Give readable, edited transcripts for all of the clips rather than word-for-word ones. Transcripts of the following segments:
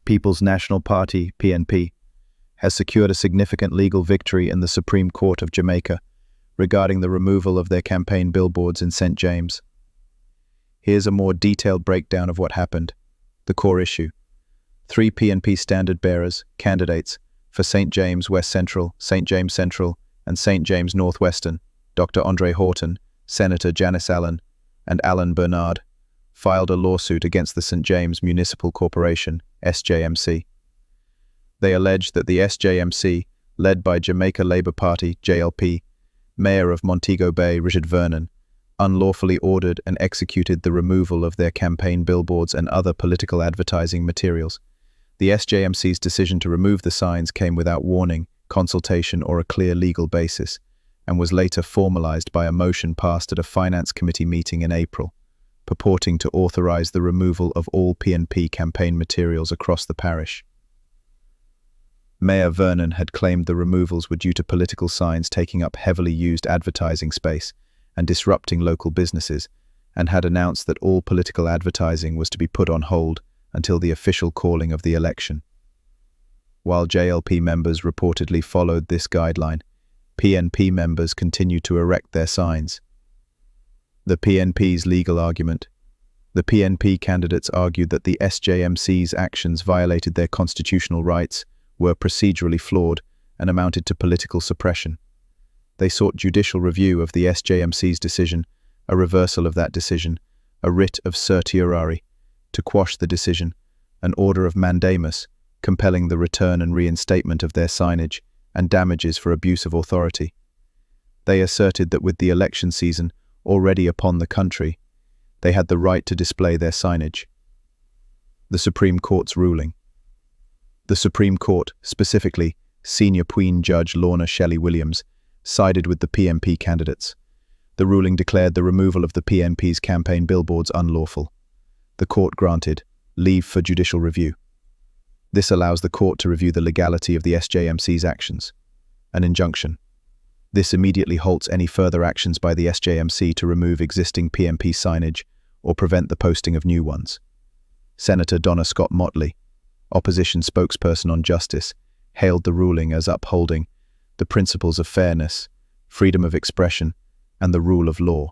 People's National Party, PNP, has secured a significant legal victory in the Supreme Court of Jamaica regarding the removal of their campaign billboards in St. James. Here's a more detailed breakdown of what happened. The core issue. 3 PNP standard-bearers, candidates, for St. James West Central, St. James Central, and St. James Northwestern, Dr. Andre Horton, Senator Janice Allen, and Alan Bernard, filed a lawsuit against the St. James Municipal Corporation, SJMC. They alleged that the SJMC, led by Jamaica Labour Party, JLP, Mayor of Montego Bay, Richard Vernon, unlawfully ordered and executed the removal of their campaign billboards and other political advertising materials. The SJMC's decision to remove the signs came without warning, consultation, or a clear legal basis, and was later formalized by a motion passed at a Finance Committee meeting in April, purporting to authorize the removal of all PNP campaign materials across the parish. Mayor Vernon had claimed the removals were due to political signs taking up heavily used advertising space and disrupting local businesses, and had announced that all political advertising was to be put on hold until the official calling of the election. While JLP members reportedly followed this guideline, PNP members continued to erect their signs. The PNP's legal argument. The PNP candidates argued that the SJMC's actions violated their constitutional rights, were procedurally flawed, and amounted to political suppression. They sought judicial review of the SJMC's decision, a reversal of that decision, a writ of certiorari, to quash the decision, an order of mandamus, compelling the return and reinstatement of their signage, and damages for abuse of authority. They asserted that with the election season already upon the country, they had the right to display their signage. The Supreme Court's ruling. The Supreme Court, specifically Senior Queen Judge Lorna Shelley Williams, sided with the PNP candidates. The ruling declared the removal of the PNP's campaign billboards unlawful. The court granted leave for judicial review. This allows the court to review the legality of the SJMC's actions. An injunction. This immediately halts any further actions by the SJMC to remove existing PNP signage or prevent the posting of new ones. Senator Donna Scott Motley, opposition spokesperson on justice, hailed the ruling as upholding the principles of fairness, freedom of expression, and the rule of law,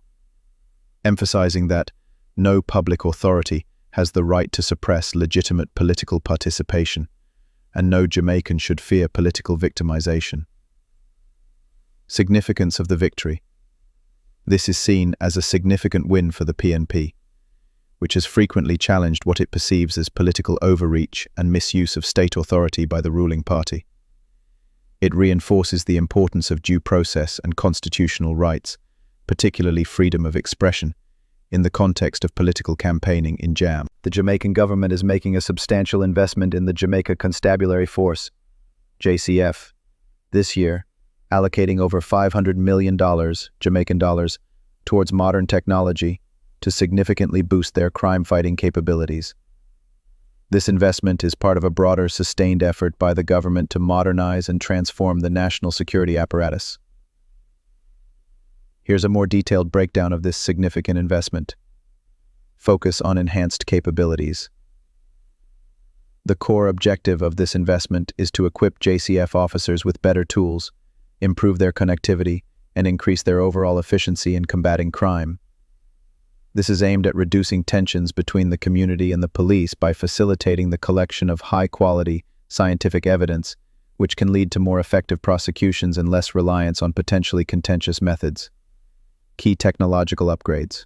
emphasizing that no public authority has the right to suppress legitimate political participation, and no Jamaican should fear political victimization. Significance of the victory. This is seen as a significant win for the PNP, which has frequently challenged what it perceives as political overreach and misuse of state authority by the ruling party. It reinforces the importance of due process and constitutional rights, particularly freedom of expression, in the context of political campaigning in JAM. The Jamaican government is making a substantial investment in the Jamaica Constabulary Force, JCF, this year, allocating over $500 million, Jamaican dollars, towards modern technology to significantly boost their crime-fighting capabilities. This investment is part of a broader, sustained effort by the government to modernize and transform the national security apparatus. Here's a more detailed breakdown of this significant investment. Focus on enhanced capabilities. The core objective of this investment is to equip JCF officers with better tools, improve their connectivity, and increase their overall efficiency in combating crime. This is aimed at reducing tensions between the community and the police by facilitating the collection of high-quality, scientific evidence, which can lead to more effective prosecutions and less reliance on potentially contentious methods. Key technological upgrades.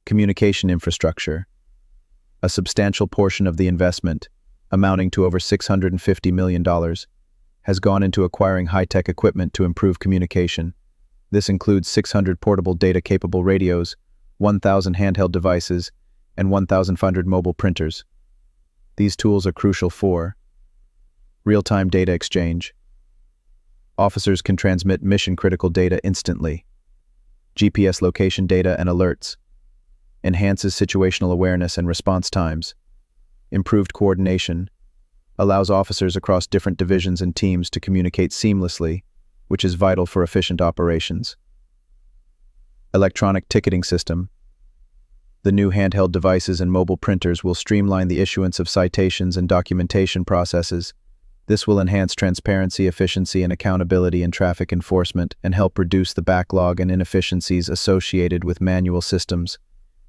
Communication infrastructure. A substantial portion of the investment, amounting to over $650 million, has gone into acquiring high-tech equipment to improve communication. This includes 600 portable data-capable radios, 1,000 handheld devices, and 1,500 mobile printers. These tools are crucial for real-time data exchange. Officers can transmit mission-critical data instantly. GPS location data and alerts. Enhances situational awareness and response times. Improved coordination. Allows officers across different divisions and teams to communicate seamlessly, which is vital for efficient operations. Electronic ticketing system. The new handheld devices and mobile printers will streamline the issuance of citations and documentation processes. This will enhance transparency, efficiency, and accountability in traffic enforcement and help reduce the backlog and inefficiencies associated with manual systems,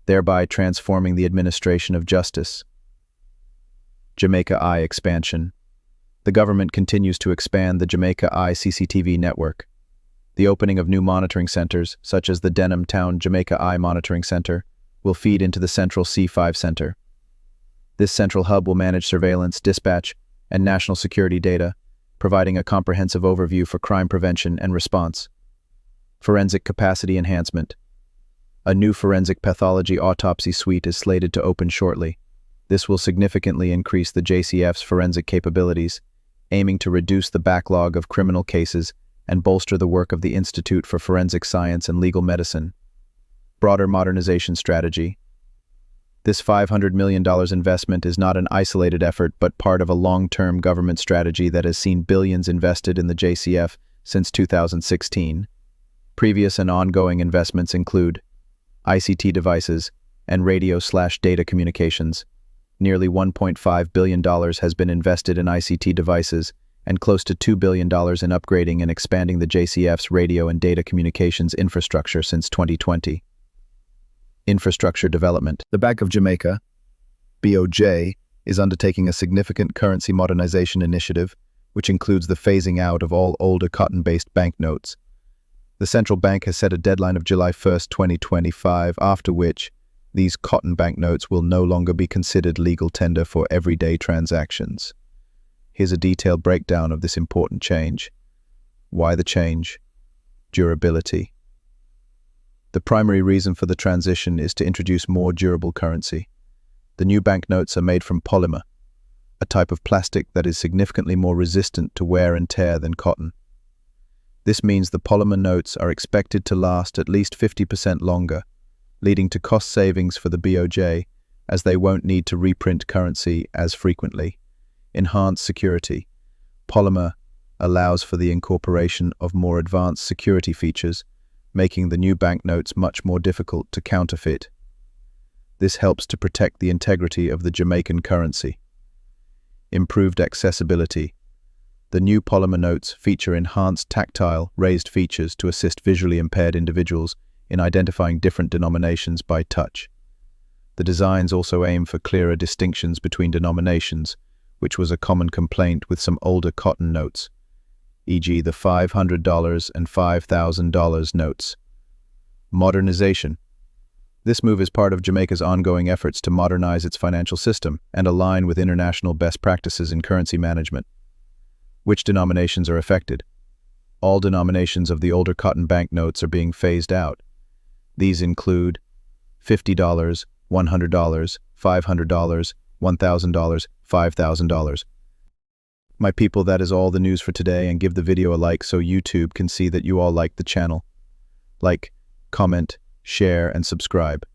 thereby transforming the administration of justice. Jamaica Eye expansion. The government continues to expand the Jamaica Eye CCTV network. The opening of new monitoring centers, such as the Denham Town Jamaica Eye Monitoring Center, will feed into the central C5 center. This central hub will manage surveillance, dispatch, and national security data, providing a comprehensive overview for crime prevention and response. Forensic capacity enhancement. A new forensic pathology autopsy suite is slated to open shortly. This will significantly increase the JCF's forensic capabilities, aiming to reduce the backlog of criminal cases and bolster the work of the Institute for Forensic Science and Legal Medicine. Broader modernization strategy. This $500 million investment is not an isolated effort, but part of a long-term government strategy that has seen billions invested in the JCF since 2016. Previous and ongoing investments include ICT devices and radio/data communications. Nearly $1.5 billion has been invested in ICT devices and close to $2 billion in upgrading and expanding the JCF's radio and data communications infrastructure since 2020. Infrastructure development. The Bank of Jamaica, BOJ, is undertaking a significant currency modernization initiative, which includes the phasing out of all older cotton-based banknotes. The central bank has set a deadline of July 1, 2025, after which these cotton banknotes will no longer be considered legal tender for everyday transactions. Here's a detailed breakdown of this important change. Why the change? Durability. The primary reason for the transition is to introduce more durable currency. The new banknotes are made from polymer, a type of plastic that is significantly more resistant to wear and tear than cotton. This means the polymer notes are expected to last at least 50% longer, leading to cost savings for the BOJ, as they won't need to reprint currency as frequently. Enhanced security. Polymer allows for the incorporation of more advanced security features, making the new banknotes much more difficult to counterfeit. This helps to protect the integrity of the Jamaican currency. Improved accessibility. The new polymer notes feature enhanced tactile, raised features to assist visually impaired individuals in identifying different denominations by touch. The designs also aim for clearer distinctions between denominations, which was a common complaint with some older cotton notes, e.g. the $500 and $5,000 notes. Modernization. This move is part of Jamaica's ongoing efforts to modernize its financial system and align with international best practices in currency management. Which denominations are affected? All denominations of the older cotton banknotes are being phased out. These include $50, $100, $500, $1,000, $5,000. My people, that is all the news for today, and give the video a like so YouTube can see that you all like the channel. Like, comment, share, and subscribe.